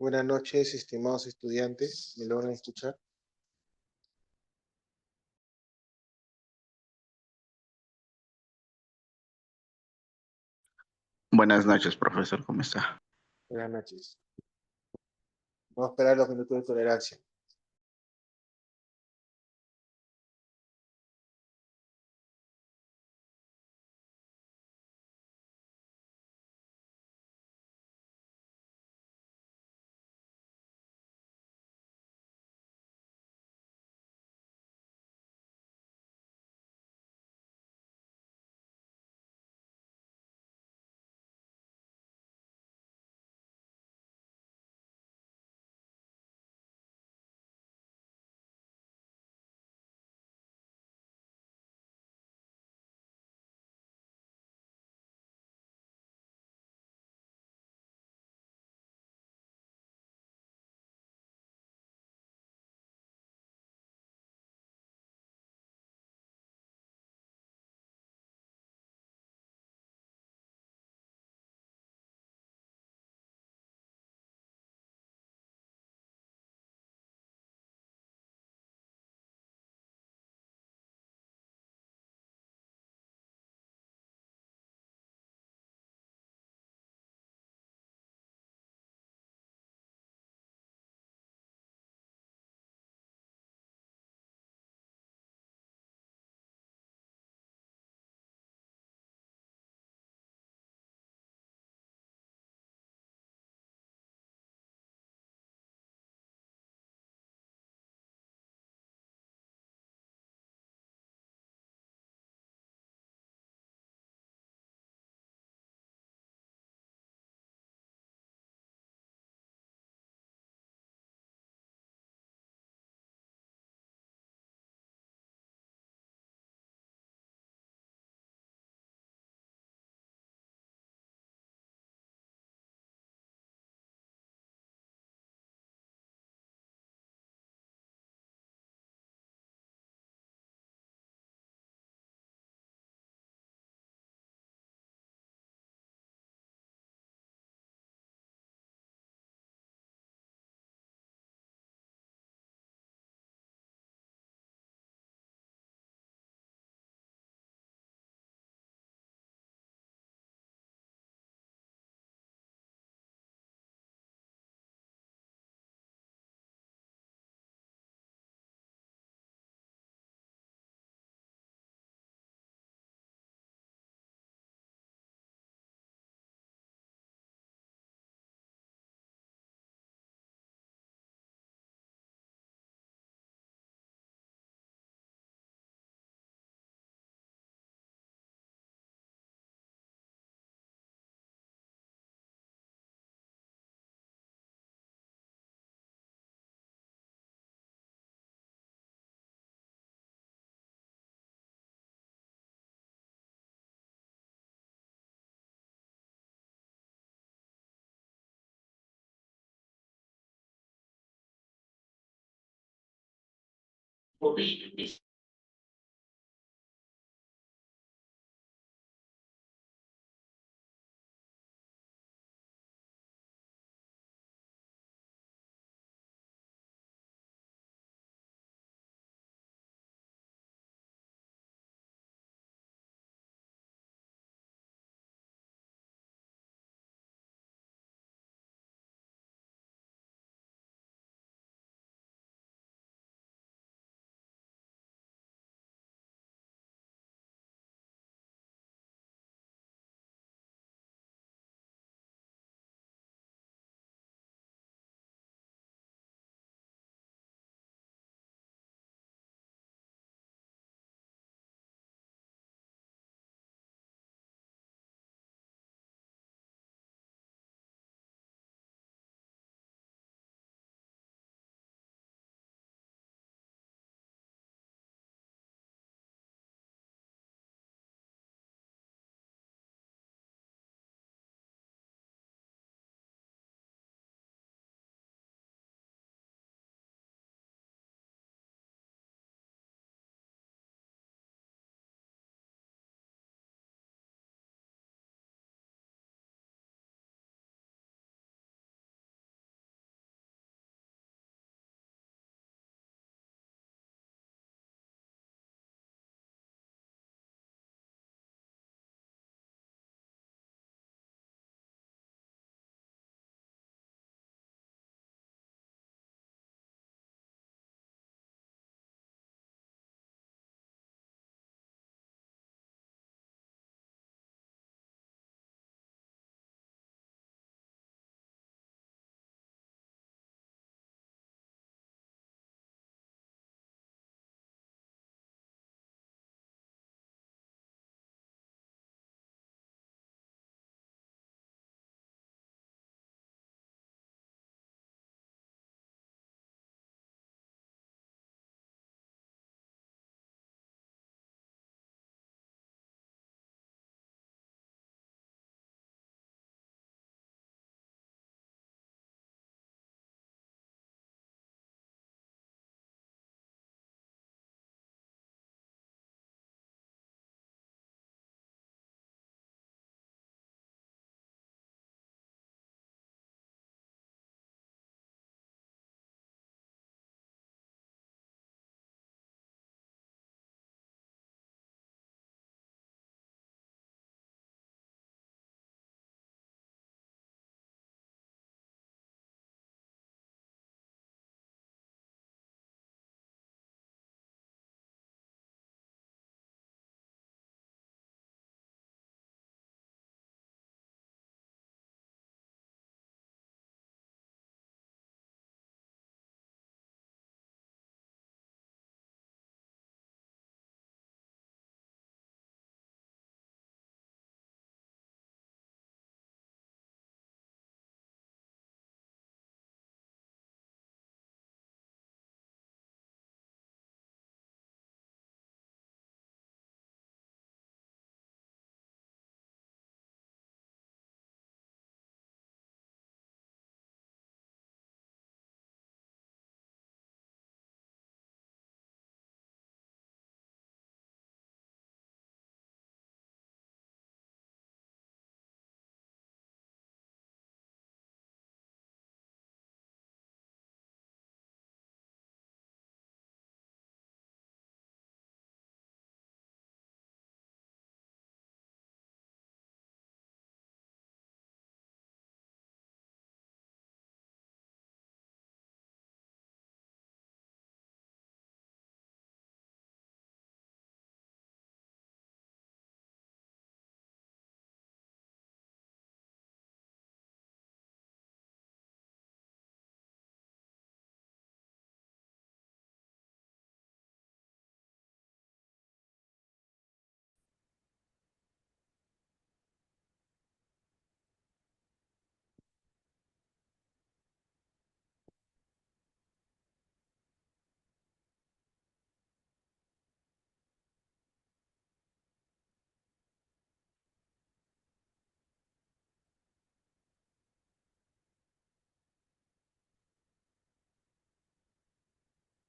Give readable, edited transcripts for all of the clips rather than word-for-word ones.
Buenas noches, estimados estudiantes. ¿Me logran escuchar? Buenas noches, profesor, ¿cómo está? Buenas noches. Vamos a esperar los minutos de tolerancia.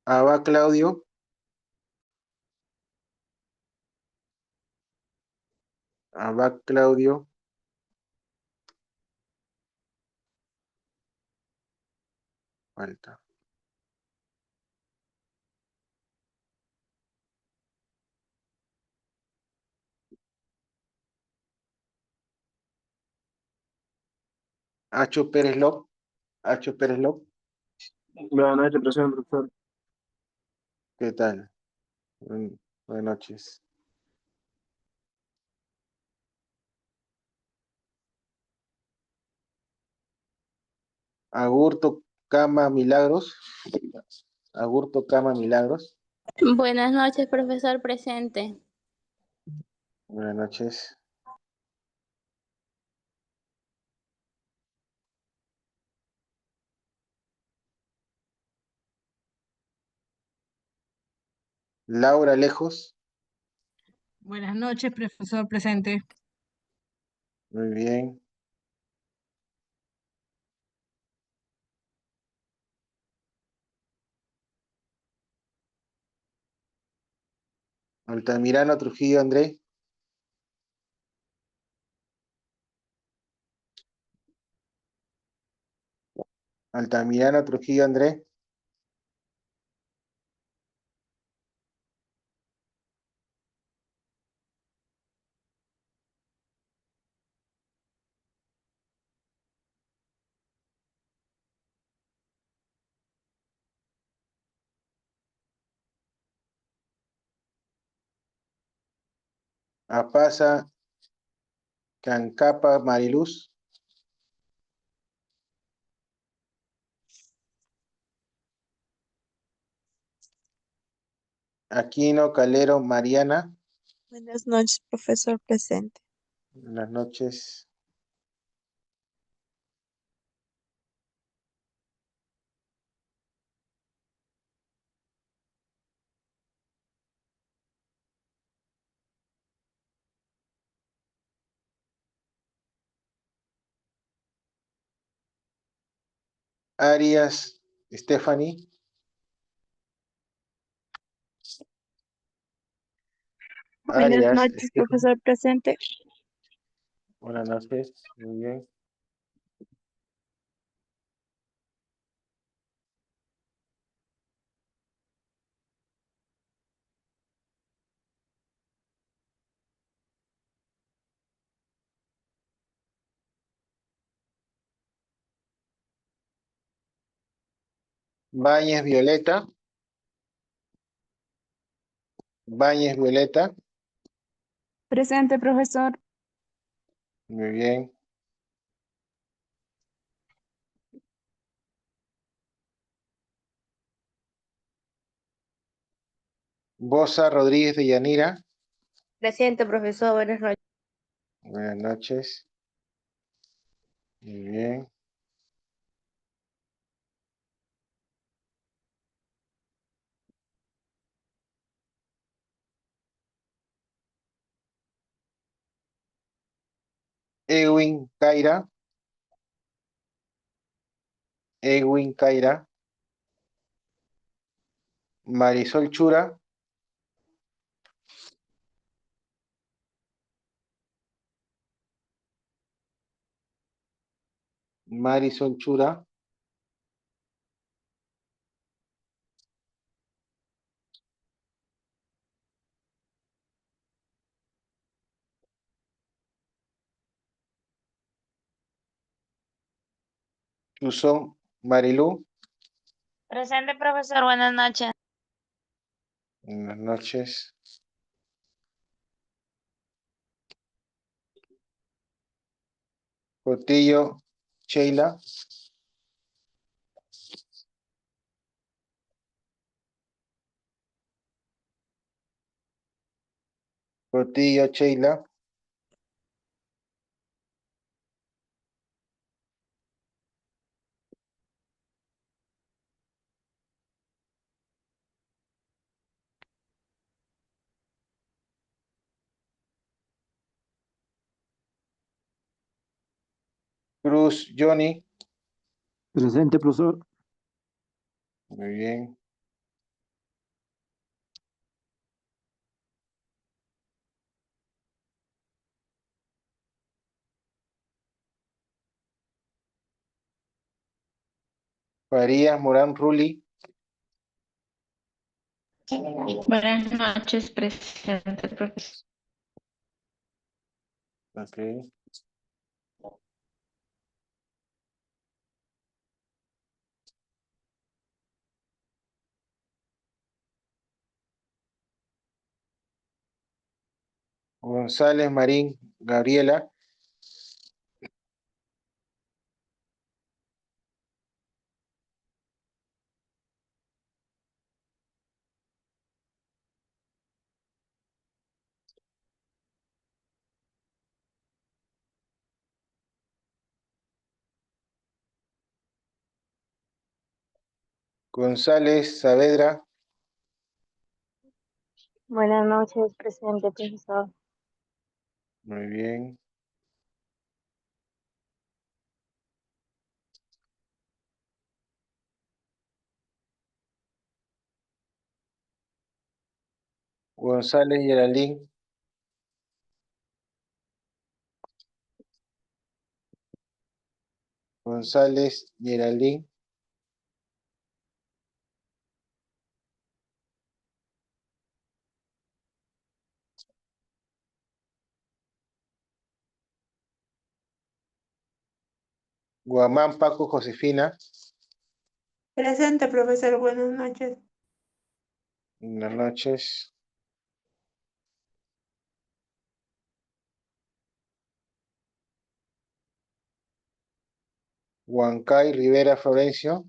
Abad Claudio. Abad Claudio. Falta. Acho Pérez Lop. Acho Pérez Lop. Buenas noches, profesor. ¿Qué tal? Buenas noches. Agurto Cama Milagros. Agurto Cama Milagros. Buenas noches, profesor presente. Buenas noches. Laura Lejos. Buenas noches, profesor presente. Muy bien. Altamirano Trujillo André. Altamirano Trujillo André. Apasa Cancapa Mariluz. Aquino Calero Mariana. Buenas noches, profesor presente. Buenas noches. Arias Stephanie. Buenas Arias noches, Stephanie. profesor presente. Buenas noches. Muy bien. Báñez Violeta. Báñez Violeta. Presente, profesor. Muy bien. Bosa Rodríguez de Yanira. Presente, profesor. Buenas noches. Buenas noches. Muy bien. Edwin Caira. Edwin Caira. Marisol Chura. Marisol Chura. Chuzón Marilú. Presente, profesor. Buenas noches. Buenas noches. Portillo Sheila. Portillo Sheila. Cruz Johnny. Presente, profesor. Muy bien. Farías Morán Rulli. Buenas noches, presente, profesor. Ok. González Marín Gabriela. González Saavedra. Buenas noches, presente, profesor. Muy bien. González Geraldine. González Geraldine. Guamán Paco Josefina. Presente, profesor. Buenas noches. Buenas noches. Huancay Rivera Florencio.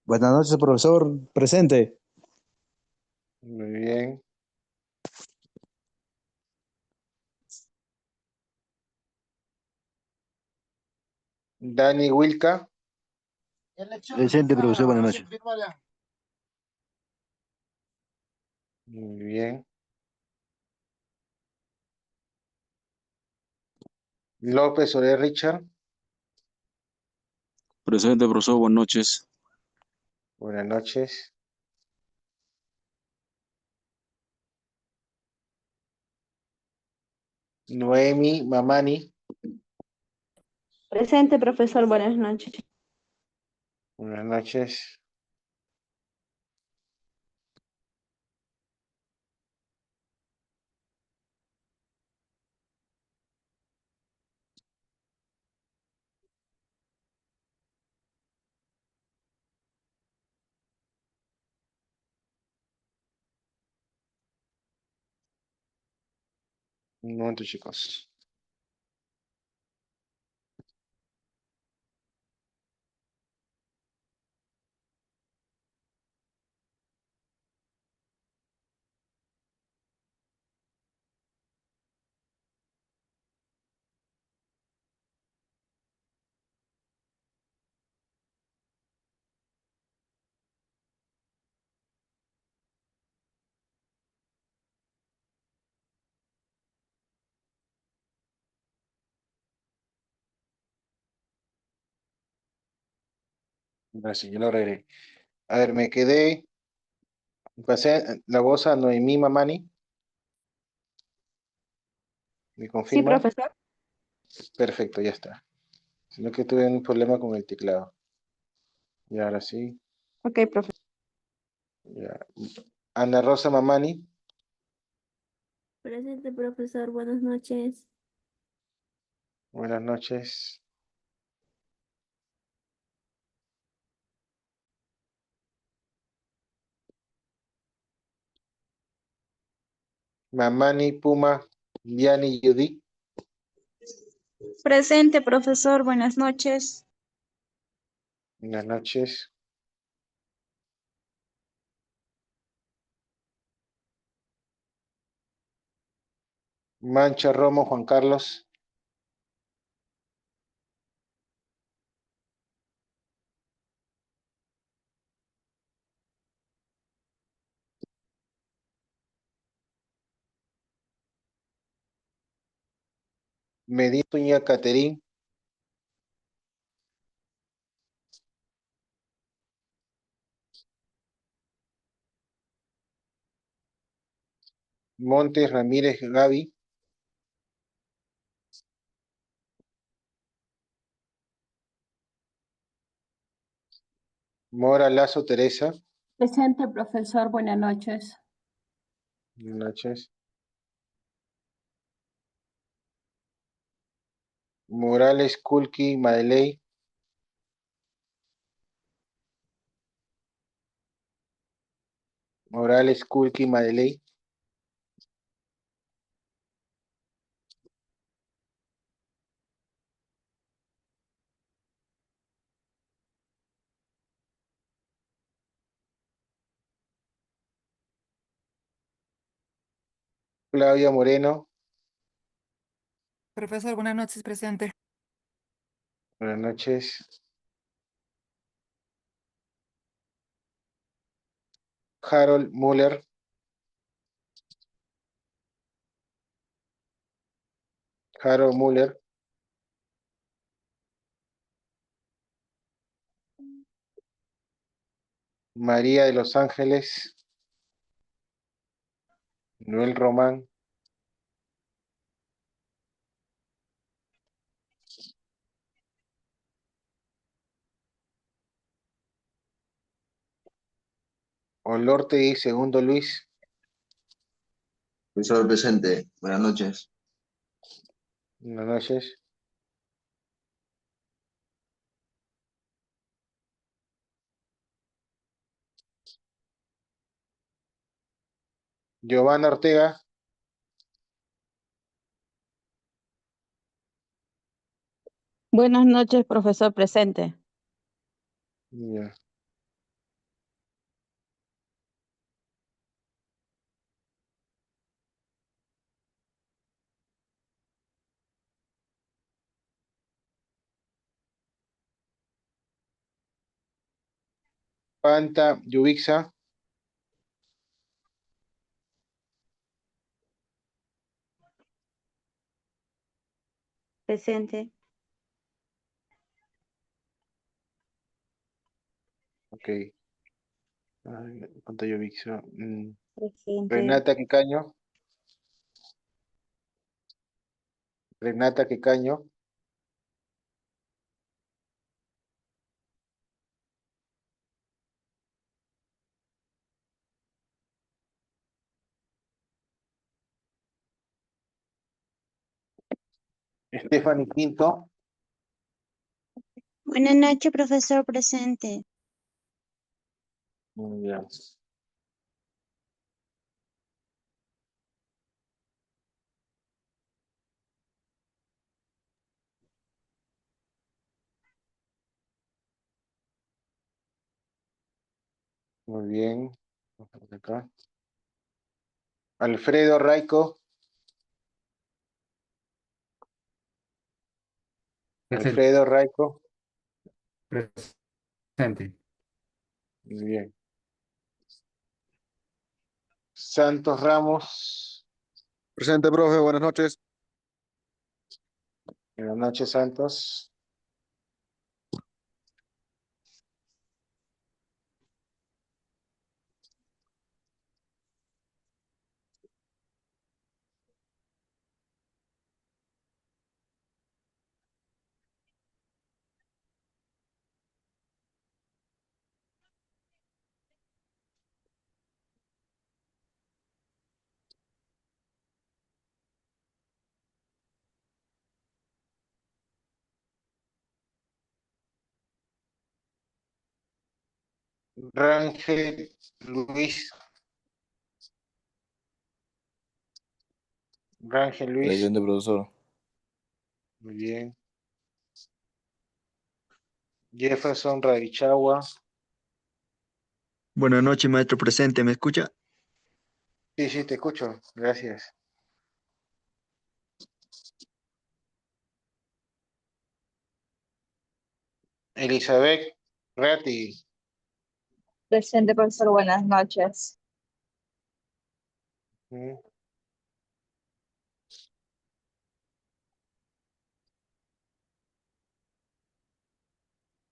Buenas noches, profesor. Presente. Muy bien. Dani Wilca. Presente, profesor. Buenas noches. Muy bien. López Orer Richard. Presente, profesor, buenas noches. Buenas noches. Noemi Mamani. Presente, profesor. Buenas noches. Buenas noches. Un momento, chicos. Gracias, yo lo agregué. A ver, me quedé. Pasé la voz a Noemí Mamani. ¿Me Sí, confirma? profesor. Perfecto, ya está. Sino que tuve un problema con el teclado. Y ahora sí. Ok, profesor. Ya. Ana Rosa Mamani. Presente, profesor. Buenas noches. Buenas noches. Mamani Puma Diani Judy. Presente, profesor. Buenas noches. Buenas noches. Mancha Romo Juan Carlos. Medina Zúñiga Caterín. Montes Ramírez Gaby. Mora Lazo Teresa. Presente, profesor. Buenas noches. Buenas noches. Morales Kulki Madeley. Morales Kulki Madeley. Claudia Moreno. Profesor, buenas noches, presente. Buenas noches. Harold Müller. Harold Müller. María de los Ángeles. Noel Román. Olorte y Segundo Luis. Profesor presente. Buenas noches. Buenas noches. Giovanna Ortega. Buenas noches, profesor presente. Ya. Panta Yubixa. Presente. Ok. Panta Yubixa. Presente. Renata Quicaño. Renata Quicaño. Stephanie Quinto. Buenas noches, profesor presente. Ya. Muy bien. Vamos por acá. Alfredo Raico. Alfredo Raico. Presente. Muy bien. Santos Ramos. Presente, profe, buenas noches. Buenas noches, Santos. Rangel Luis. Rangel Luis. Presente, profesor. Muy bien. Jefferson Radichagua. Buenas noches, maestro presente. ¿Me escucha? Sí, sí, te escucho. Gracias. Elizabeth Ratti. Presente, profesor, buenas noches. Mm.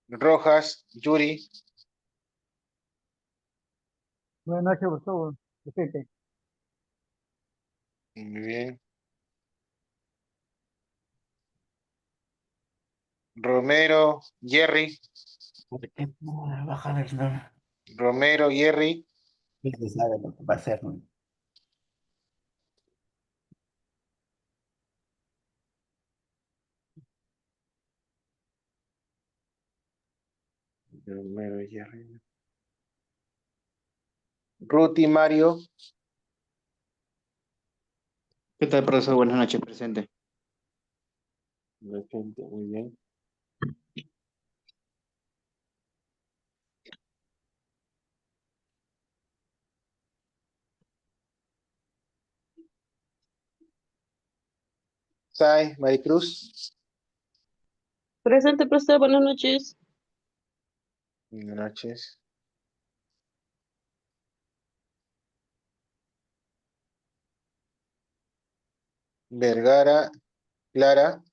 Rojas Yuri. Buenas noches, profesor presente. Muy bien. Romero Jerry. Romero, Jerry, Romero, Jerry. Ruti, Mario, ¿Qué tal, profesor? Buenas noches, presente. presente, muy bien. Sai, Maricruz, Presente, profesor, buenas noches. buenas noches. Vergara, Clara,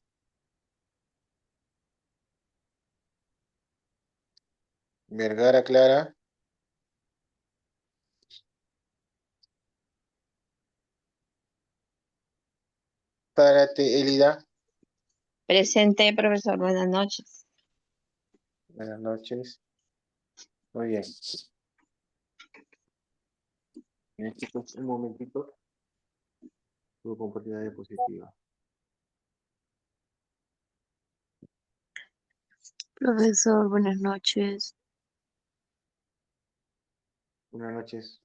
Vergara, Clara, Zárate, Elida, Presente, profesor, buenas noches. buenas noches. Muy bien. Bien, chicos, un momentito. Puedo compartir la diapositiva. Profesor, buenas noches. Buenas noches.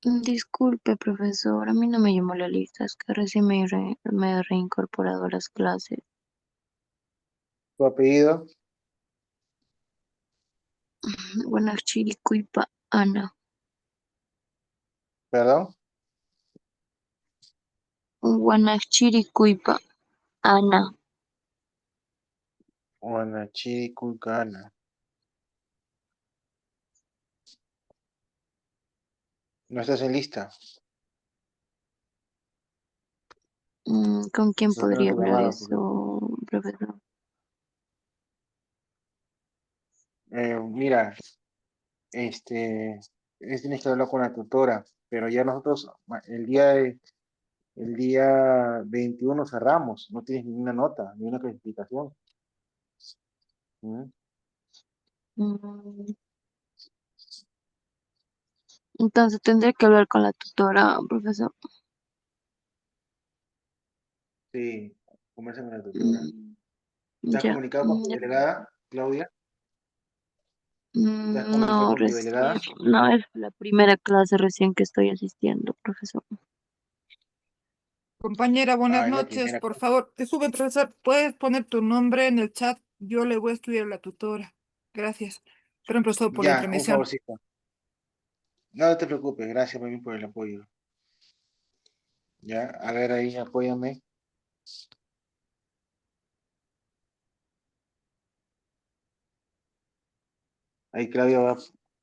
Disculpe, profesor, a mí no me llamó la lista, es que recién me he reincorporado a las clases. ¿Tu apellido? Guanachiricuipa, Ana. ¿Perdón? Guanachiricuipa, Ana. Guanachiri, Culcana. ¿No estás en lista? ¿Con quién ¿Por qué no podría te hablar llamaron? eso, profesor? Mira, tienes que hablar con la tutora, pero ya nosotros el día 21 cerramos, no tienes ninguna nota, ni una clasificación. ¿Mm? Mm, Entonces tendré que hablar con la tutora, profesor. Sí, conversa con la tutora. Mm, ¿Te has Ya. comunicado con tu Ya. delegada, Claudia? ¿Te has comunicado No, con tu delegada? no es la primera clase recién que estoy asistiendo, profesor. Compañera, buenas Ah, es la noches. primera. Por favor, te sube, profesor. ¿Puedes poner tu nombre en el chat? Yo le voy a escribir a la tutora. Gracias. Perdón, profesor, por la Ya, un intromisión. favorcito. No te preocupes, gracias también por el apoyo. Ya, a ver ahí, apóyame. Ahí Claudia va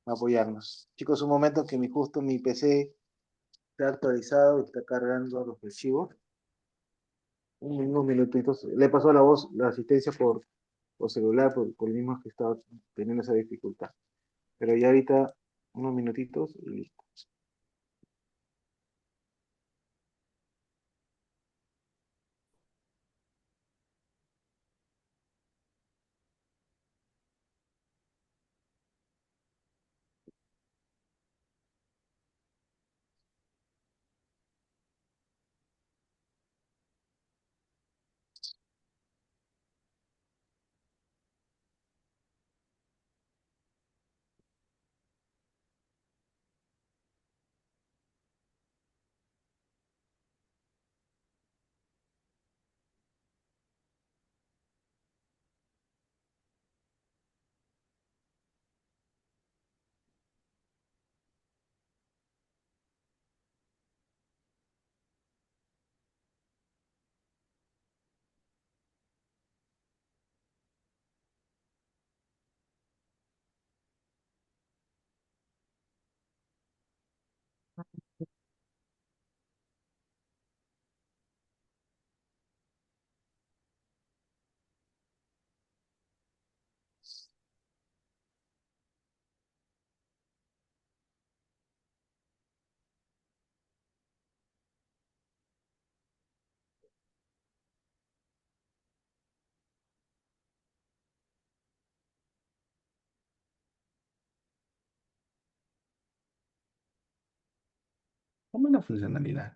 a apoyarnos. Chicos, un momento que justo mi PC está actualizado y está cargando los archivos. Unos minutitos. Le pasó la voz, la asistencia por celular, por el mismo que estaba teniendo esa dificultad. Pero ya ahorita, unos minutitos y listo. ¿Cómo es la funcionalidad?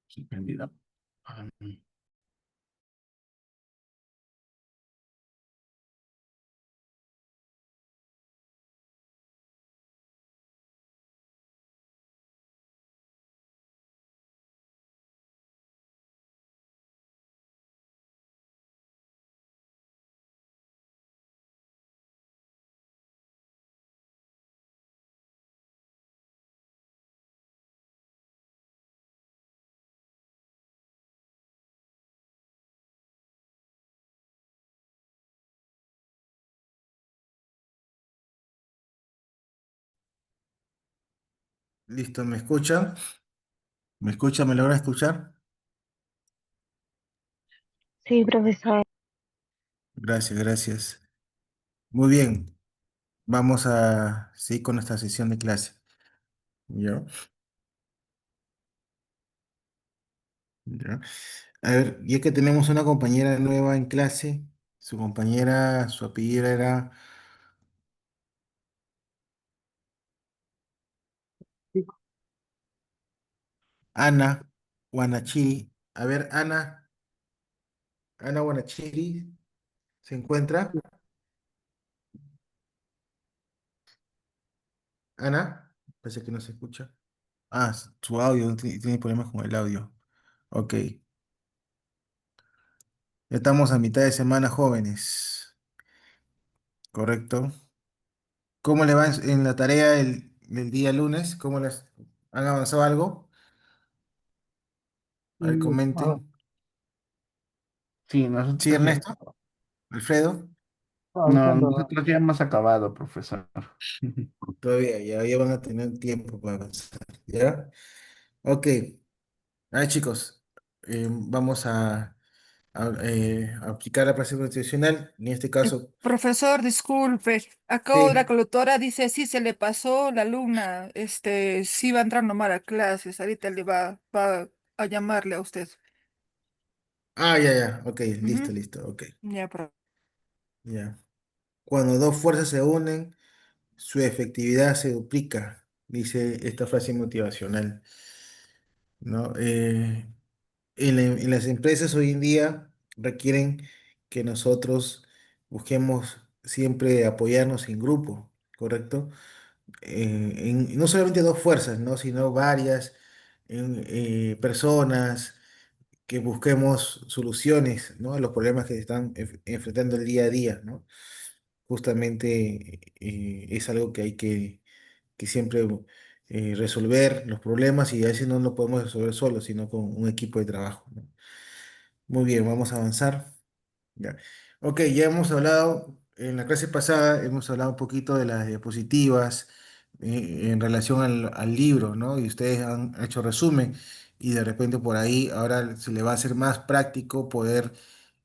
Suspendido. Ah, Listo, ¿me escuchan? ¿Me escuchan? ¿Me logra escuchar? Sí, profesor. Gracias, gracias. Muy bien, vamos a seguir con nuestra sesión de clase. ¿Ya? ¿Ya? A ver, ya que tenemos una compañera nueva en clase, su compañera, su apellido era Ana Guanachiri. A ver, Ana Guanachiri, ¿se encuentra? Ana, parece que no se escucha. Ah, su audio, tiene problemas con el audio. Ok, ya estamos a mitad de semana, jóvenes, ¿correcto? ¿Cómo le va en la tarea del día lunes? ¿Cómo les han avanzado algo? A ver, Y, comenten. sí, Sí, nosotros ya, Ernesto, Alfredo, no, avanzando. nosotros ya hemos acabado, profesor. todavía, ya van a tener tiempo para avanzar, ¿ya? Ok, a ver, chicos, vamos a aplicar la práctica constitucional. En este caso, Profesor, disculpe. Acá la sí. conductora dice, sí, se le pasó la alumna. Sí va a entrar normal a clases. Ahorita va a llamarle a usted. Ah, ya, ok, listo, Ujú. listo, ok, Ya, profe. ya. Cuando dos fuerzas se unen, su efectividad se duplica, dice esta frase motivacional, ¿no? En las empresas hoy en día requieren que nosotros busquemos siempre apoyarnos en grupo, ¿correcto? No solamente dos fuerzas, ¿no? Sino varias personas que busquemos soluciones, ¿no? A los problemas que se están enfrentando el día a día, ¿no? Justamente es algo que hay que siempre resolver los problemas y a veces no lo podemos resolver solos, sino con un equipo de trabajo, ¿no? Muy bien, vamos a avanzar. Ya. Ok, ya hemos hablado, en la clase pasada hemos hablado un poquito de las diapositivas en relación al libro, ¿no? Y ustedes han hecho resumen y de repente por ahí ahora se le va a hacer más práctico poder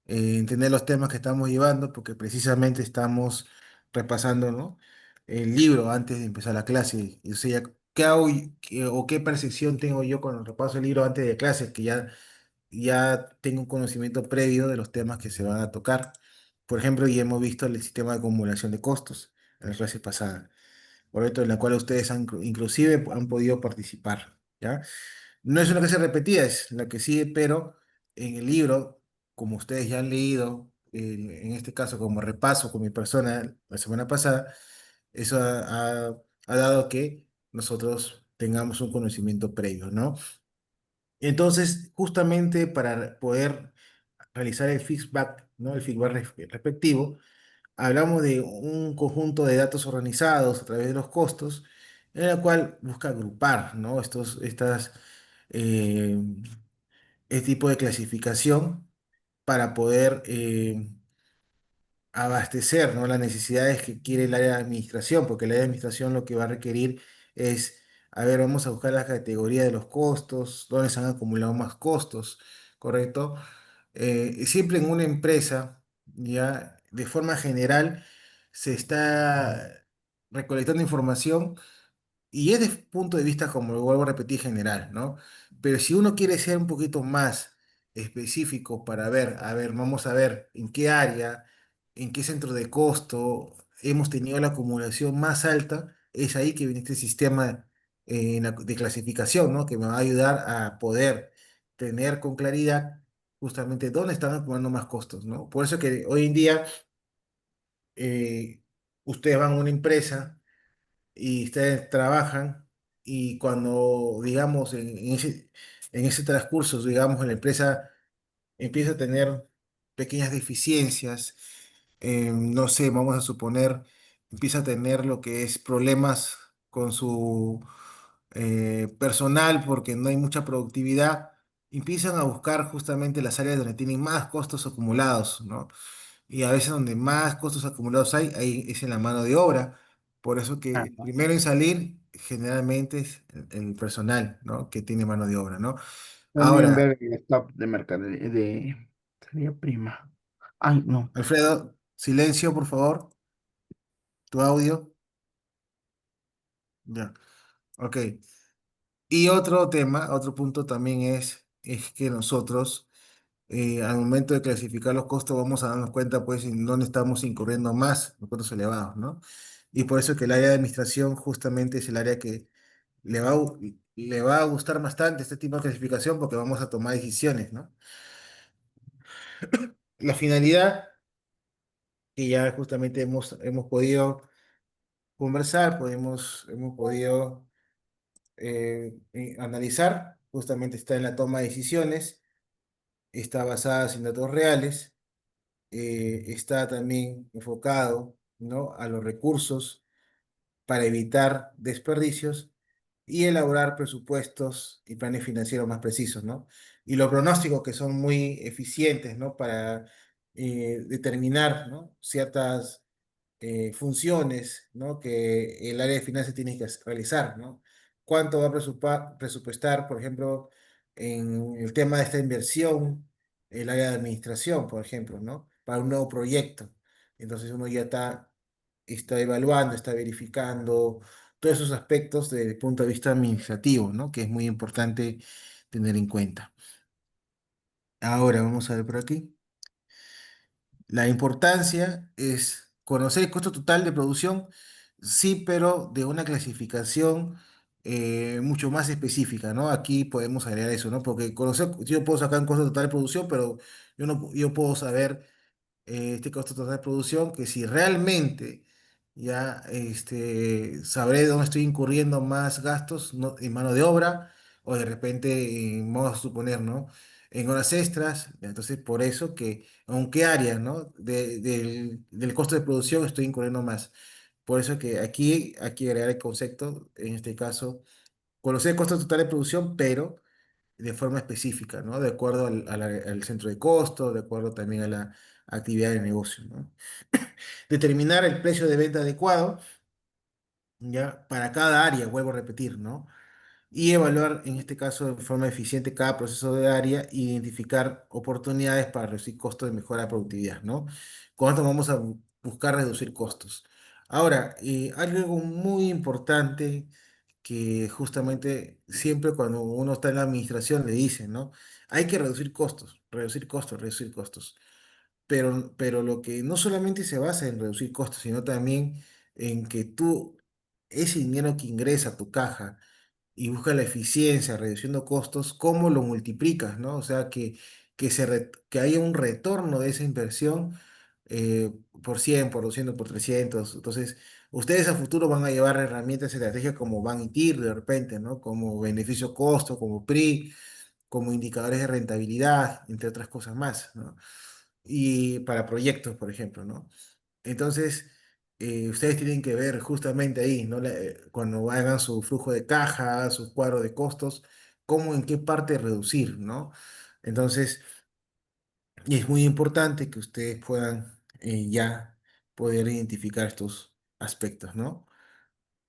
entender los temas que estamos llevando porque precisamente estamos repasando, ¿no? El libro antes de empezar la clase. O sea, ¿qué hago o qué percepción tengo yo cuando repaso el libro antes de clase? Que ya tengo un conocimiento previo de los temas que se van a tocar. Por ejemplo, ya hemos visto el sistema de acumulación de costos en la clase pasada, correcto, en la cual ustedes inclusive han podido participar, ¿ya? No es una clase repetida, es la que sigue, pero en el libro, como ustedes ya han leído, en este caso como repaso con mi persona la semana pasada, eso ha dado que nosotros tengamos un conocimiento previo, ¿no? Entonces, justamente para poder realizar el feedback, ¿no? El feedback respectivo, hablamos de un conjunto de datos organizados a través de los costos, en el cual busca agrupar, ¿no? Eh, este tipo de clasificación para poder abastecer, ¿no? Las necesidades que quiere el área de administración, porque el área de administración lo que va a requerir es, a ver, vamos a buscar la categoría de los costos, dónde se han acumulado más costos, ¿correcto? Siempre en una empresa, ya, de forma general, se está recolectando información y es de punto de vista, como lo vuelvo a repetir, general, ¿no? Pero si uno quiere ser un poquito más específico para ver, a ver, vamos a ver en qué área, en qué centro de costo hemos tenido la acumulación más alta, es ahí que viene este sistema de clasificación, ¿no? Que me va a ayudar a poder tener con claridad justamente dónde están acumulando más costos, ¿no? Por eso que hoy en día ustedes van a una empresa y ustedes trabajan y cuando, digamos, en ese transcurso, digamos, en la empresa empieza a tener pequeñas deficiencias, no sé, vamos a suponer, empieza a tener lo que es problemas con su personal porque no hay mucha productividad, empiezan a buscar justamente las áreas donde tienen más costos acumulados, ¿no? Y a veces donde más costos acumulados hay, ahí es en la mano de obra. Por eso que Ajá. primero en salir generalmente es el personal, ¿no? Que tiene mano de obra, ¿no? También Ahora, ver el stock de mercadería de materia prima. Ay, no. Alfredo, silencio, por favor, tu audio. Ya, ok. Y otro tema, otro punto también es que nosotros, al momento de clasificar los costos, vamos a darnos cuenta, pues, en dónde estamos incurriendo más los costos elevados, ¿no? Y por eso que el área de administración justamente es el área que le va a gustar bastante este tipo de clasificación porque vamos a tomar decisiones, ¿no? La finalidad que ya justamente hemos podido conversar, hemos podido analizar, justamente está en la toma de decisiones, está basada en datos reales, está también enfocado, ¿no? A los recursos para evitar desperdicios y elaborar presupuestos y planes financieros más precisos, ¿no? Y los pronósticos que son muy eficientes, ¿no? Para determinar, ¿no? Ciertas funciones, ¿no? Que el área de finanzas tiene que realizar, ¿no? ¿Cuánto va a presupuestar, por ejemplo, en el tema de esta inversión, el área de administración, por ejemplo, ¿no? Para un nuevo proyecto. Entonces uno ya está evaluando, está verificando todos esos aspectos desde el punto de vista administrativo, ¿no? Que es muy importante tener en cuenta. Ahora vamos a ver por aquí. La importancia es conocer el costo total de producción, sí, pero de una clasificación mucho más específica, ¿no? Aquí podemos agregar eso, ¿no? Porque conocer, yo puedo sacar un costo total de producción, pero yo puedo saber este costo total de producción, que si realmente ya sabré dónde estoy incurriendo más gastos en mano de obra o de repente, vamos a suponer, ¿no? En horas extras, entonces por eso que, aunque área, ¿no? Del costo de producción estoy incurriendo más. Por eso que aquí agregar el concepto, en este caso, conocer el costo total de producción, pero de forma específica, ¿no? De acuerdo al centro de costo, de acuerdo también a la actividad de negocio, ¿no? Determinar el precio de venta adecuado, ¿ya? Para cada área, vuelvo a repetir, ¿no? Y evaluar, en este caso, de forma eficiente cada proceso de área e identificar oportunidades para reducir costos de mejora de productividad, ¿no? Con esto vamos a buscar reducir costos. Ahora, algo muy importante que justamente siempre cuando uno está en la administración le dicen, ¿no? Hay que reducir costos, reducir costos, reducir costos. Pero lo que no solamente se basa en reducir costos, sino también en que tú, ese dinero que ingresa a tu caja, y busca la eficiencia, reduciendo costos, ¿cómo lo multiplicas, no? O sea, que haya un retorno de esa inversión por 100, por 200, por 300. Entonces, ustedes a futuro van a llevar herramientas estratégicas como Ban y TIR de repente, ¿no? Como beneficio-costo, como PRI, como indicadores de rentabilidad, entre otras cosas más, ¿no? Y para proyectos, por ejemplo, ¿no? Entonces, ustedes tienen que ver justamente ahí, ¿no? Cuando hagan su flujo de caja, su cuadro de costos, cómo, en qué parte reducir, ¿no? Entonces, y es muy importante que ustedes puedan ya poder identificar estos aspectos, ¿no?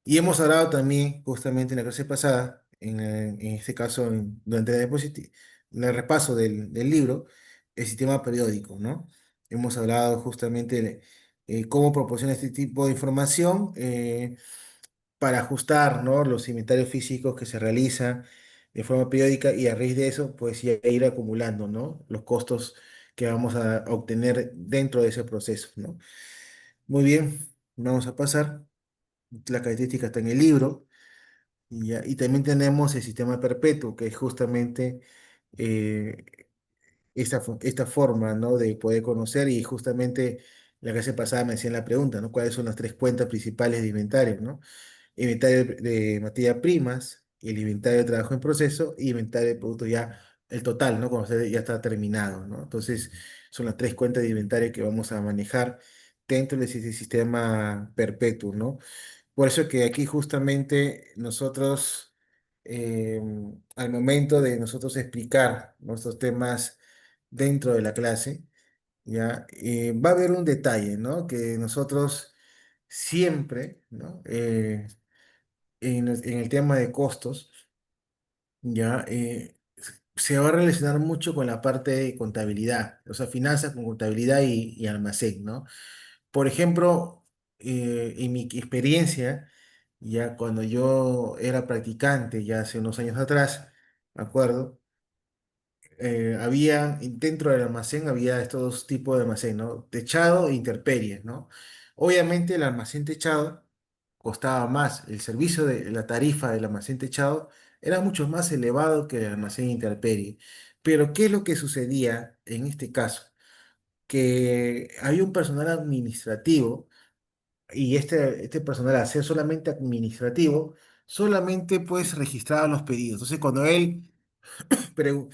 Y hemos hablado también, justamente en la clase pasada, en este caso, durante en el repaso del libro, el sistema periódico, ¿no? Hemos hablado justamente de cómo proporciona este tipo de información para ajustar, ¿no? Los inventarios físicos que se realizan de forma periódica y a raíz de eso, pues ya ir acumulando, ¿no? Los costos que vamos a obtener dentro de ese proceso, ¿no? Muy bien, vamos a pasar. La característica está en el libro. Y también tenemos el sistema perpetuo, que es justamente eh, esta forma, ¿no? De poder conocer y justamente la clase pasada me hacían la pregunta, ¿no? ¿Cuáles son las tres cuentas principales de inventario, ¿no? Inventario de materias primas, el inventario de trabajo en proceso y inventario de productos ya, el total, ¿no? Cuando ya está terminado, ¿no? Entonces, son las tres cuentas de inventario que vamos a manejar dentro de ese sistema perpetuo, ¿no? Por eso que aquí justamente nosotros, eh, al momento de nosotros explicar nuestros temas dentro de la clase, ya, va a haber un detalle, ¿no? Que nosotros siempre, ¿no? En el tema de costos, ya, se va a relacionar mucho con la parte de contabilidad, o sea, finanzas con contabilidad y almacén, ¿no? Por ejemplo, en mi experiencia, ya cuando yo era practicante, ya hace unos años atrás, me acuerdo, había, dentro del almacén había estos dos tipos de almacén, ¿no? Techado e intemperie, ¿no? Obviamente el almacén techado costaba más, el servicio de la tarifa del almacén techado era mucho más elevado que el almacén intemperie. Pero, ¿qué es lo que sucedía en este caso? Que había un personal administrativo y este personal, al ser solamente administrativo, solamente pues registraba los pedidos. Entonces, cuando él pregu-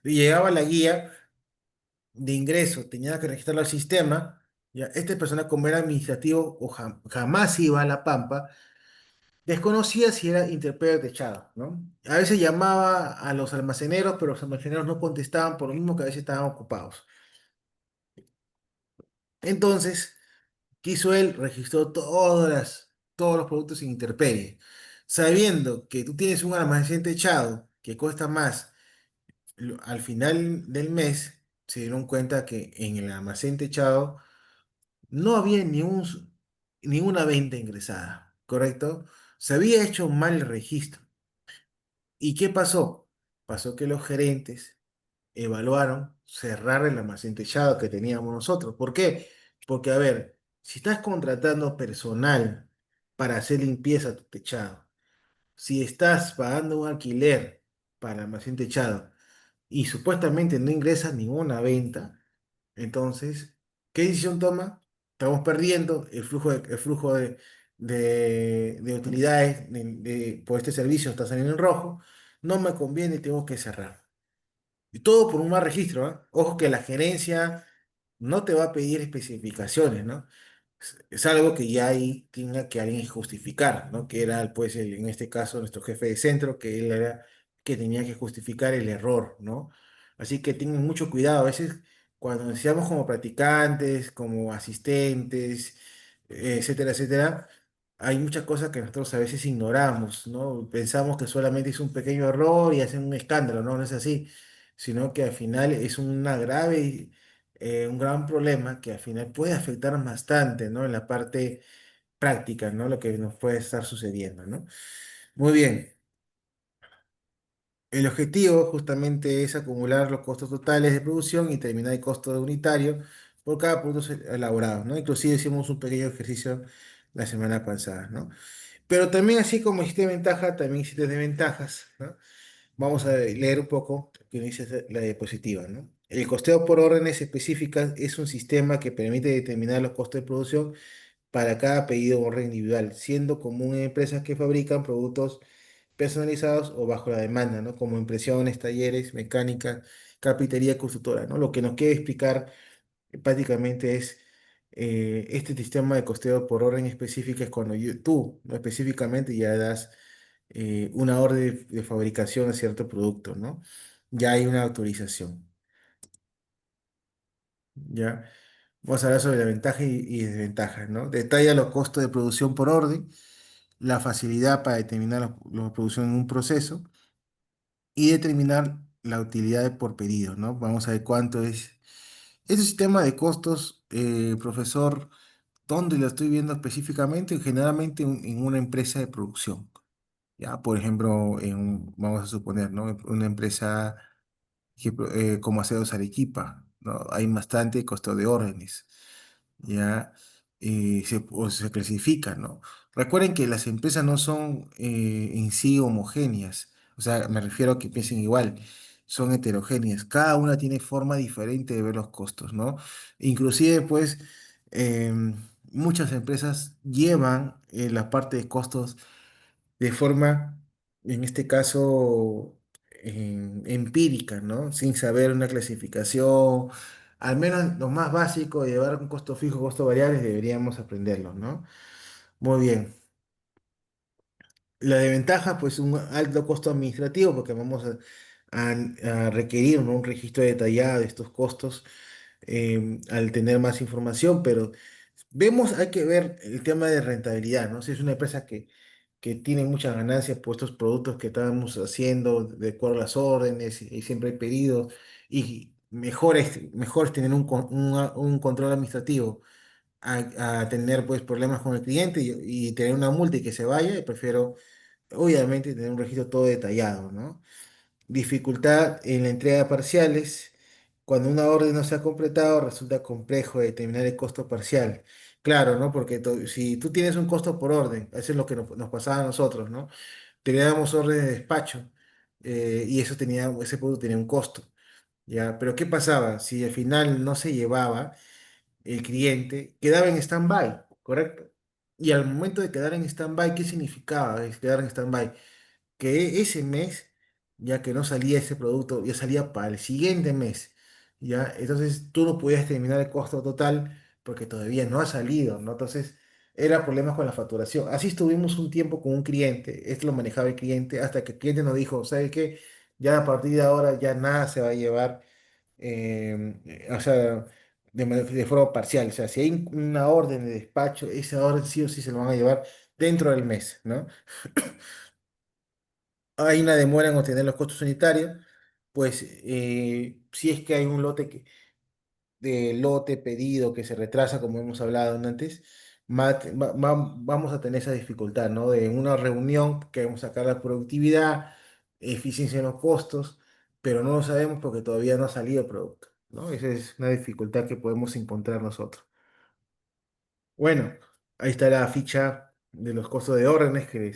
llegaba la guía de ingreso, tenía que registrarlo al sistema, ya, este personal, como era administrativo o jamás iba a La Pampa, desconocía si era interpreter techado, ¿no? A veces llamaba a los almaceneros, pero los almaceneros no contestaban por lo mismo que a veces estaban ocupados. Entonces, ¿qué hizo él? Registró todos los productos en Interperie. Sabiendo que tú tienes un almacén techado que cuesta más, al final del mes se dieron cuenta que en el almacén techado no había ni una venta ingresada, ¿correcto? Se había hecho mal el registro. ¿Y qué pasó? Pasó que los gerentes evaluaron cerrar el almacén techado que teníamos nosotros. ¿Por qué? Porque, a ver, si estás contratando personal para hacer limpieza a tu techado, si estás pagando un alquiler para el almacén techado y supuestamente no ingresas ninguna venta, entonces, ¿qué decisión toma? Estamos perdiendo el flujo de utilidades por este servicio está saliendo en rojo, no me conviene y tengo que cerrar. Y todo por un mal registro, ¿ah? Ojo que la gerencia no te va a pedir especificaciones, ¿no? Es algo que ya ahí tenga que alguien justificar, ¿no? Que era, pues, en este caso, nuestro jefe de centro, que él era que tenía que justificar el error, ¿no? Así que tengan mucho cuidado. A veces, cuando decíamos como practicantes, como asistentes, etcétera, etcétera, hay muchas cosas que nosotros a veces ignoramos, ¿no? Pensamos que solamente es un pequeño error y hacen un escándalo, ¿no? No es así, sino que al final es un gran problema que al final puede afectar bastante, ¿no? En la parte práctica, ¿no? Lo que nos puede estar sucediendo, ¿no? Muy bien. El objetivo justamente es acumular los costos totales de producción y determinar el costo unitario por cada producto elaborado, ¿no? Inclusive hicimos un pequeño ejercicio la semana pasada, ¿no? Pero también así como existe ventaja, también existe desventajas, ¿no? Vamos a leer un poco lo que dice la diapositiva, ¿no? El costeo por órdenes específicas es un sistema que permite determinar los costos de producción para cada pedido o orden individual, siendo común en empresas que fabrican productos personalizados o bajo la demanda, ¿no? Como impresiones, talleres, mecánica, carpintería, constructora, ¿no? Lo que nos quiere explicar prácticamente es este sistema de costeo por orden específica es cuando tú, ¿no? Específicamente ya das una orden de fabricación a cierto producto, ¿no? Ya hay una autorización, ¿ya? Vamos a hablar sobre la ventaja y desventajas, ¿no? Detalla los costos de producción por orden, la facilidad para determinar la producción en un proceso y determinar la utilidad por pedido, ¿no? Vamos a ver cuánto es. Ese sistema de costos, profesor, ¿dónde lo estoy viendo específicamente? Generalmente en una empresa de producción, ¿ya? Por ejemplo, vamos a suponer, ¿no? Una empresa como Aceros Arequipa, ¿no? Hay bastante costo de órdenes, ¿ya? o se clasifican, ¿no? Recuerden que las empresas no son en sí homogéneas, o sea, me refiero a que piensen igual, son heterogéneas, cada una tiene forma diferente de ver los costos, ¿no? Inclusive, pues, muchas empresas llevan la parte de costos de forma, en este caso, empírica, ¿no? Sin saber una clasificación, al menos lo más básico de llevar un costo fijo, costo variable, deberíamos aprenderlo, ¿no? Muy bien. La desventaja, pues un alto costo administrativo, porque vamos a requerir, ¿no?, un registro detallado de estos costos al tener más información, pero vemos, hay que ver el tema de rentabilidad, ¿no? Si es una empresa que tiene muchas ganancias por estos productos que estamos haciendo de acuerdo a las órdenes y siempre hay pedidos, y mejor es tener un control administrativo a tener pues problemas con el cliente y tener una multa y que se vaya, y prefiero obviamente tener un registro todo detallado, ¿no? Dificultad en la entrega de parciales. Cuando una orden no se ha completado, resulta complejo determinar el costo parcial. Claro, ¿no? Porque si tú tienes un costo por orden, eso es lo que nos pasaba a nosotros, ¿no? Teníamos órdenes de despacho y ese producto tenía un costo, ¿ya? Pero ¿qué pasaba? Si al final no se llevaba, el cliente quedaba en stand-by, ¿correcto? Y al momento de quedar en stand-by, ¿qué significaba quedar en stand-by? Que ese mes, ya que no salía ese producto, ya salía para el siguiente mes, ¿ya? Entonces tú no podías terminar el costo total porque todavía no ha salido, ¿no? Entonces era problemas con la facturación. Así estuvimos un tiempo con un cliente, esto lo manejaba el cliente, hasta que el cliente nos dijo, ¿sabe qué? Ya a partir de ahora ya nada se va a llevar, o sea, de forma parcial. O sea, si hay una orden de despacho, esa orden sí o sí se lo van a llevar dentro del mes, ¿no? Hay una demora en obtener los costos sanitarios, pues si es que hay un de lote pedido que se retrasa, como hemos hablado antes, vamos a tener esa dificultad, ¿no? De una reunión, queremos sacar la productividad, eficiencia en los costos, pero no lo sabemos porque todavía no ha salido el producto, ¿no? Esa es una dificultad que podemos encontrar nosotros. Bueno, ahí está la ficha de los costos de órdenes que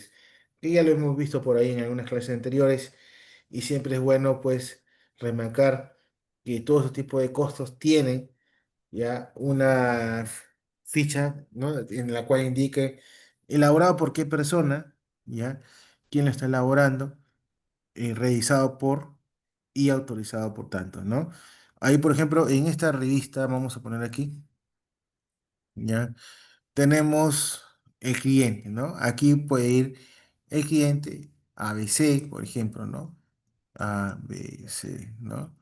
ya lo hemos visto por ahí en algunas clases anteriores y siempre es bueno pues remarcar que todo este tipo de costos tienen ya una ficha, ¿no?, en la cual indique elaborado por qué persona, ya, quién lo está elaborando, revisado por y autorizado por tanto, ¿no? Ahí, por ejemplo, en esta revista, vamos a poner aquí, ¿ya? Tenemos el cliente, ¿no? Aquí puede ir el cliente ABC, por ejemplo, ¿no? ABC, ¿no?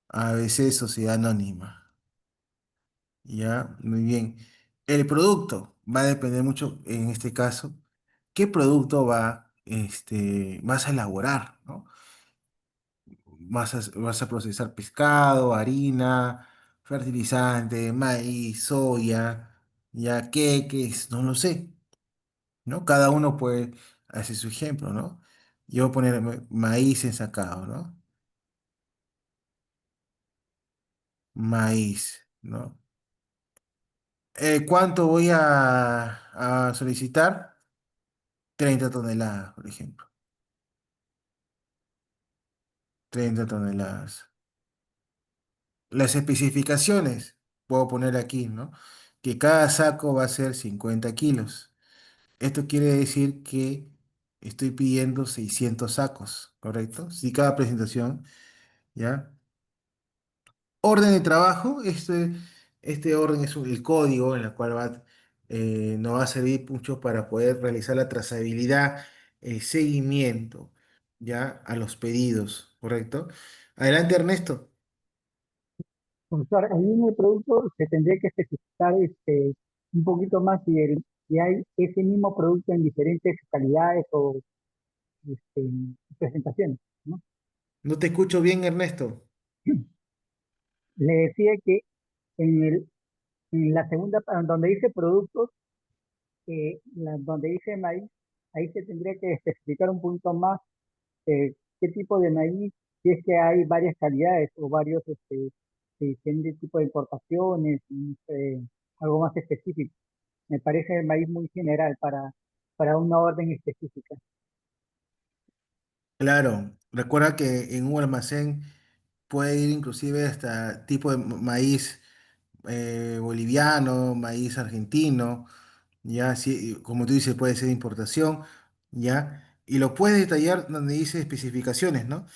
ABC Sociedad Anónima. Ya, muy bien. El producto va a depender mucho, en este caso, qué producto vas a elaborar, ¿no? Vas a procesar pescado, harina, fertilizante, maíz, soya, ya queques, no lo sé, ¿no? Cada uno puede hacer su ejemplo, ¿no? Yo voy a poner maíz ensacado, ¿no? Maíz, ¿no? ¿Cuánto voy a solicitar? 30 toneladas, por ejemplo. 30 toneladas. Las especificaciones, puedo poner aquí, ¿no? Que cada saco va a ser 50 kilos. Esto quiere decir que estoy pidiendo 600 sacos, ¿correcto? Si cada presentación, ¿ya? Orden de trabajo, este orden es el código en el cual nos va a servir mucho para poder realizar la trazabilidad, el seguimiento, ¿ya? A los pedidos, ¿correcto? Adelante, Ernesto. Profesor, ahí en el producto se tendría que especificar un poquito más si hay ese mismo producto en diferentes calidades o presentaciones, ¿no? No te escucho bien, Ernesto. Le decía que en en la segunda, donde dice productos, donde dice maíz, ahí se tendría que especificar un poquito más qué tipo de maíz, si es que hay varias calidades o varios, si tiene tipo de importaciones, no sé, algo más específico. Me parece el maíz muy general para una orden específica. Claro, recuerda que en un almacén puede ir inclusive hasta tipo de maíz boliviano, maíz argentino, ya, sí, como tú dices, puede ser importación, ya, y lo puedes detallar donde dice especificaciones, ¿no?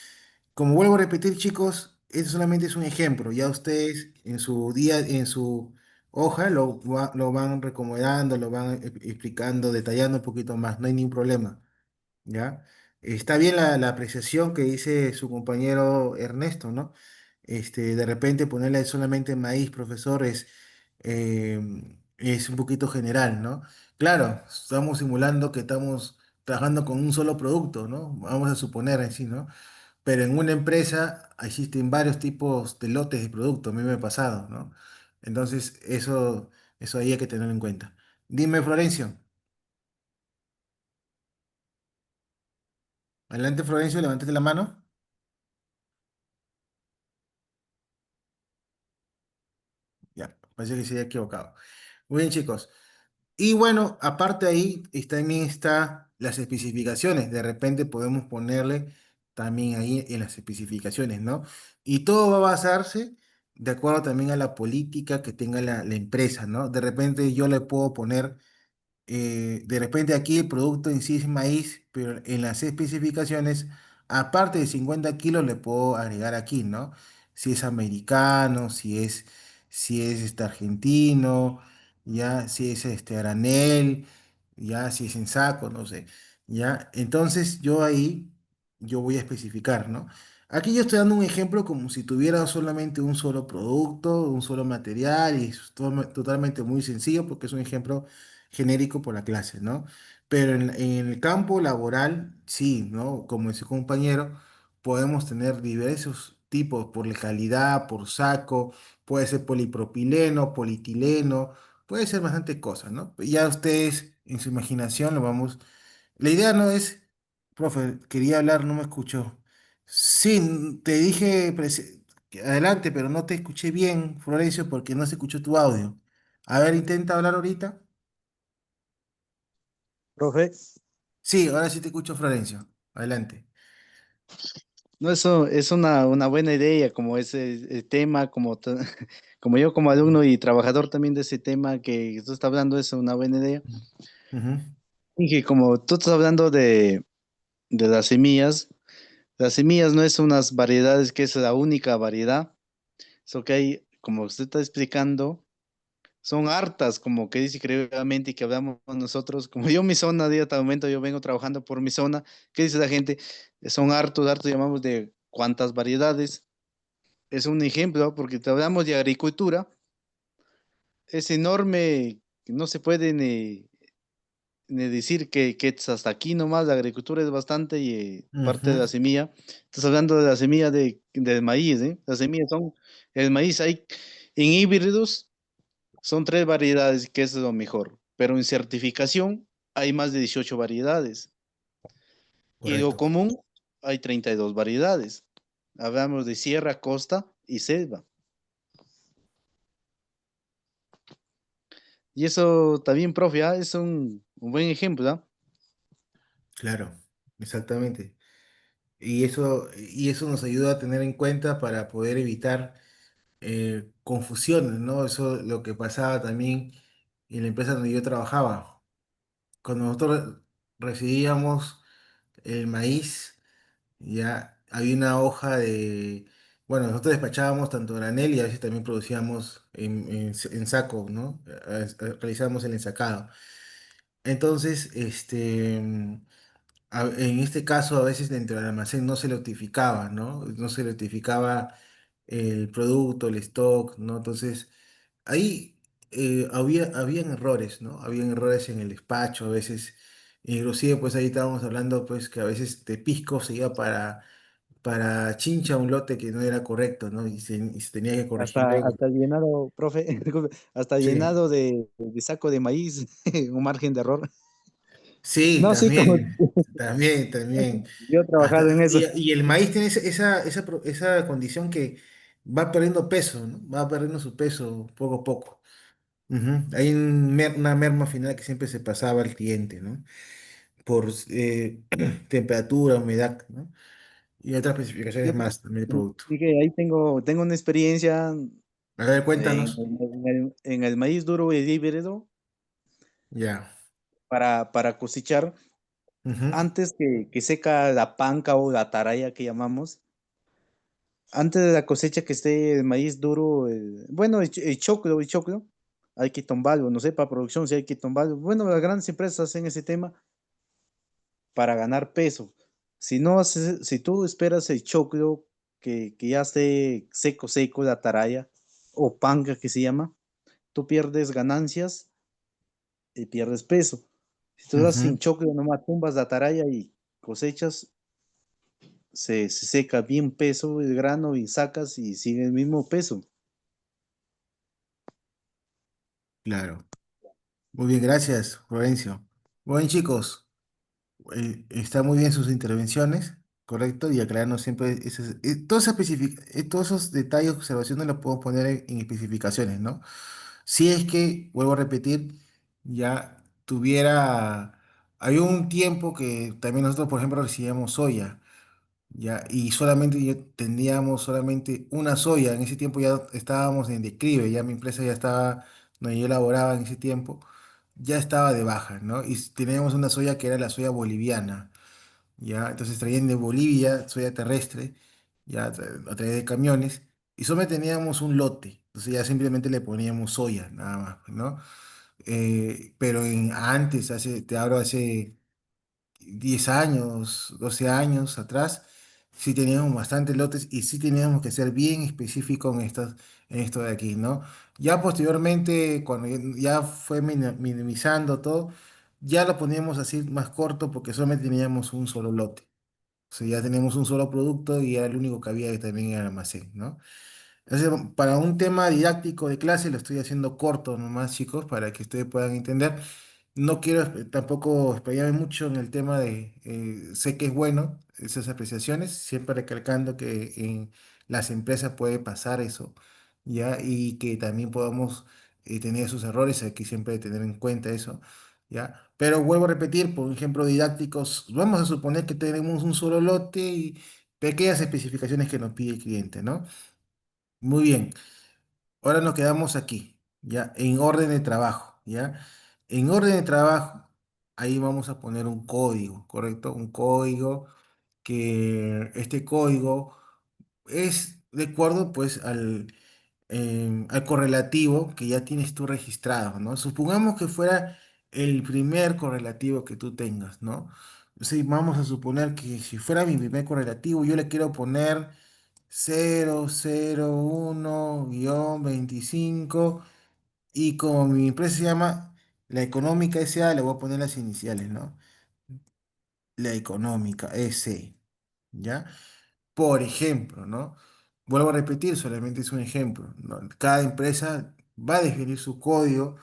Como vuelvo a repetir, chicos, esto solamente es un ejemplo, ya ustedes en su día, en su hoja lo van recomendando, lo van explicando, detallando un poquito más, no hay ningún problema. ¿Ya? Está bien la apreciación que dice su compañero Ernesto, ¿no? De repente ponerle solamente maíz, profesor, eh, es un poquito general, ¿no? Claro, estamos simulando que estamos trabajando con un solo producto, ¿no? Vamos a suponer así, ¿no? Pero en una empresa existen varios tipos de lotes de producto, a mí me ha pasado, ¿no? Entonces, eso ahí hay que tenerlo en cuenta. Dime, Florencio. Adelante, Florencio, levántate la mano. Ya, parece que se había equivocado. Muy bien, chicos. Y bueno, aparte ahí también está las especificaciones. De repente podemos ponerle también ahí en las especificaciones, ¿no? Y todo va a basarse de acuerdo también a la política que tenga la empresa, ¿no? De repente yo le puedo poner de repente aquí el producto en sí es maíz, pero en las especificaciones, aparte de 50 kilos, le puedo agregar aquí, ¿no? Si es americano, si es argentino, ya, si es granel, ya, si es en saco, no sé, ya. Entonces yo ahí, yo voy a especificar, ¿no? Aquí yo estoy dando un ejemplo como si tuviera solamente un solo producto, un solo material, y es totalmente muy sencillo porque es un ejemplo genérico por la clase, ¿no? Pero en el campo laboral, sí, ¿no? Como ese compañero, podemos tener diversos tipos por la calidad, por saco, puede ser polipropileno, polietileno, puede ser bastante cosas, ¿no? Ya ustedes en su imaginación lo vamos. La idea no es, profe, quería hablar, no me escuchó. Sí, te dije adelante, pero no te escuché bien, Florencio, porque no se escuchó tu audio. A ver, intenta hablar ahorita. Profe, Sí, ahora sí te escucho, Florencio. Adelante. no, eso es una buena idea, como ese tema, como yo como alumno y trabajador también de ese tema que tú estás hablando, es una buena idea. Ujú, Y que como tú estás hablando de las semillas no es unas variedades que es la única variedad, eso que hay, como usted está explicando, son hartas, como que dice creativamente y que hablamos nosotros, como yo mi zona, de hasta el momento yo vengo trabajando por mi zona, ¿qué dice la gente? Son hartos, llamamos de cuántas variedades. Es un ejemplo, porque te hablamos de agricultura, es enorme, que no se puede ni decir que es hasta aquí nomás, la agricultura es bastante y parte de ujú, la semilla. Estás hablando de la semilla del maíz, ¿eh? Las semillas son, el maíz hay en híbridos. Son tres variedades que es lo mejor, pero en certificación hay más de 18 variedades y lo correcto. común hay 32 variedades. Hablamos de sierra, costa y selva. Y eso también, profe, es un buen ejemplo, ¿ah? Claro, exactamente. Y eso nos ayuda a tener en cuenta para poder evitar confusiones, ¿no? Eso es lo que pasaba también en la empresa donde yo trabajaba. Cuando nosotros recibíamos el maíz, ya había una hoja de, bueno, nosotros despachábamos tanto granel y a veces también producíamos en saco, ¿no? Realizábamos el ensacado. Entonces, en este caso, a veces dentro del almacén no se notificaba, ¿no? No se notificaba el producto, el stock, ¿no? Entonces, ahí habían errores, ¿no? Habían errores en el despacho, a veces, inclusive, pues ahí estábamos hablando, pues, que a veces de pisco se iba para Chincha un lote que no era correcto, ¿no? Y se tenía que corregir luego. Hasta llenado, profe, disculpe, hasta Sí, llenado de saco de maíz, un margen de error. sí, No, sí, como también. yo he trabajado en eso. Y el maíz tiene esa condición que va perdiendo peso, ¿no? Va perdiendo su peso poco a poco. Ujú. Hay una merma final que siempre se pasaba al cliente, ¿no? Por temperatura, humedad, ¿no? Y otras especificaciones Yo, más también del producto. sí que ahí tengo una experiencia A ver, en, cuéntanos. en el maíz duro y híbrido Ya. para cosechar. Ujú, Antes que seca la panca o la taraya que llamamos, antes de la cosecha que esté el maíz duro, bueno, el choclo, hay que tumbarlo, no sé, para producción si hay que tumbarlo. Bueno, las grandes empresas hacen ese tema para ganar peso. Si no, si tú esperas el choclo que ya esté seco, seco, la taraya, o panca que se llama, tú pierdes ganancias y pierdes peso. Si tú das sin ujú. choclo, nomás tumbas la taraya y cosechas, se seca bien peso el grano y sacas y sigue el mismo peso. Claro. Muy bien, gracias, Florencio. Bueno, chicos, está muy bien sus intervenciones, correcto, y aclararnos siempre todos esos detalles, observaciones los podemos poner en especificaciones, ¿no? Si es que, vuelvo a repetir, ya hay un tiempo que también nosotros, por ejemplo, recibíamos soya. Ya, y solamente teníamos solamente una soya. En ese tiempo ya estábamos en declive, ya mi empresa ya estaba, donde yo elaboraba en ese tiempo, ya estaba de baja, ¿no? Y teníamos una soya que era la soya boliviana, ya, entonces traían de Bolivia soya terrestre, ya a través de camiones, y solo teníamos un lote, entonces ya simplemente le poníamos soya, nada más, ¿no? Pero antes, te hablo hace 10 años, 12 años atrás, sí teníamos bastantes lotes y sí teníamos que ser bien específicos en esto de aquí, ¿no? Ya posteriormente, cuando ya fue minimizando todo, ya lo poníamos así más corto porque solamente teníamos un solo lote. O sea, ya teníamos un solo producto y era el único que había también en el almacén, ¿no? Entonces, para un tema didáctico de clase lo estoy haciendo corto nomás, chicos, para que ustedes puedan entender. No quiero tampoco explayarme mucho en el tema sé que es bueno esas apreciaciones, siempre recalcando que en las empresas puede pasar eso, ¿ya? Y que también podamos tener esos errores, hay que siempre tener en cuenta eso, ¿ya? Pero vuelvo a repetir, por ejemplo, didácticos, vamos a suponer que tenemos un solo lote y pequeñas especificaciones que nos pide el cliente, ¿no? Muy bien. Ahora nos quedamos aquí, ¿ya? En orden de trabajo, ¿ya? En orden de trabajo, ahí vamos a poner un código, ¿correcto? Un código que este código es de acuerdo, pues, al correlativo que ya tienes tú registrado, ¿no? Supongamos que fuera el primer correlativo que tú tengas, ¿no? Sí, vamos a suponer que si fuera mi primer correlativo, yo le quiero poner 001-25 y como mi empresa se llama La Económica S.A. le voy a poner las iniciales, ¿no? La Económica S, ¿ya? Por ejemplo, ¿no? Vuelvo a repetir, solamente es un ejemplo, ¿no? Cada empresa va a definir su código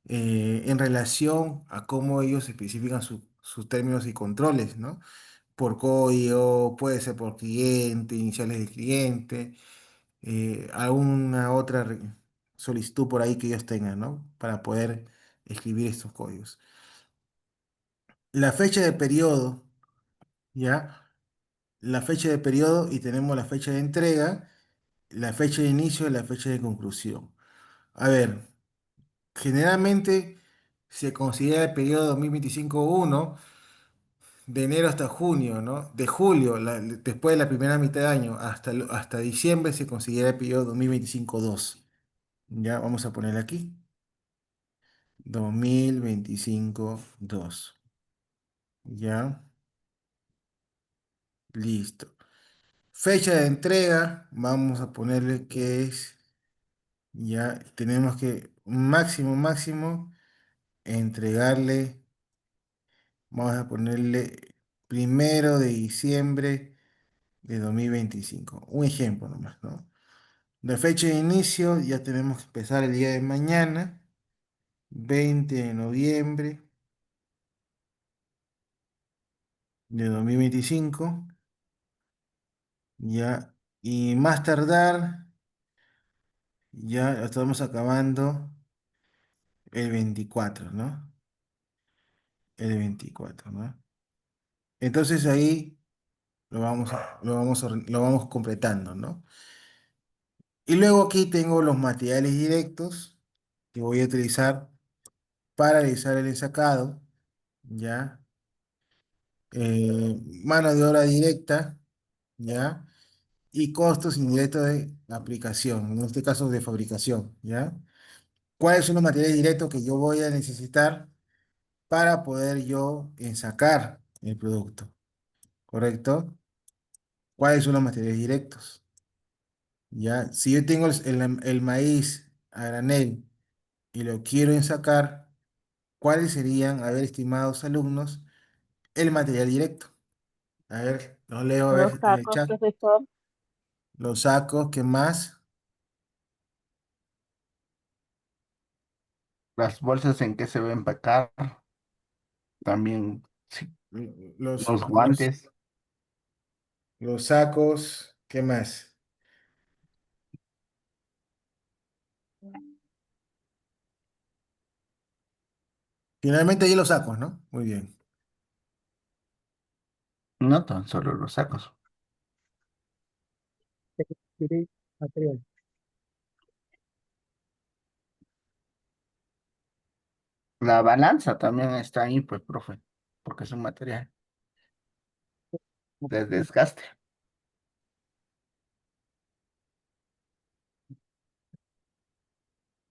en relación a cómo ellos especifican sus términos y controles, ¿no? Por código, puede ser por cliente, iniciales del cliente, alguna otra solicitud por ahí que ellos tengan, ¿no? Para poder escribir estos códigos. La fecha de periodo, ¿ya? La fecha de periodo y tenemos la fecha de entrega, la fecha de inicio y la fecha de conclusión. A ver, generalmente se considera el periodo 2025-1 de enero hasta junio, ¿no? De julio, después de la primera mitad de año, hasta diciembre se considera el periodo 2025-2. Ya, vamos a poner aquí. 2025-2. Ya, listo. Fecha de entrega, vamos a ponerle que es, ya tenemos que máximo entregarle, vamos a ponerle 1 de diciembre de 2025. Un ejemplo nomás, ¿no? La fecha de inicio ya tenemos que empezar el día de mañana, 20 de noviembre de 2025. Ya, y más tardar, ya estamos acabando el 24, ¿no? El 24, ¿no? Entonces ahí lo vamos completando, ¿no? Y luego aquí tengo los materiales directos que voy a utilizar para realizar el ensacado, ¿ya? Mano de obra directa, ¿ya? Y costos indirectos de aplicación, en este caso de fabricación, ¿ya? ¿Cuáles son los materiales directos que yo voy a necesitar para poder yo ensacar el producto? ¿Correcto? ¿Cuáles son los materiales directos? ¿Ya? Si yo tengo el maíz a granel y lo quiero ensacar, ¿cuáles serían, a ver, estimados alumnos, el material directo? A ver, lo leo a ver Los si en el sacos, chat. profesor. Los sacos, ¿qué más? Las bolsas en que se va a empacar, también sí, Los, los los, guantes, los sacos, ¿qué más? Finalmente ahí los sacos, ¿no? Muy bien. no tan solo los sacos. Adquirir material. La balanza también está ahí, pues, profe, porque es un material de desgaste.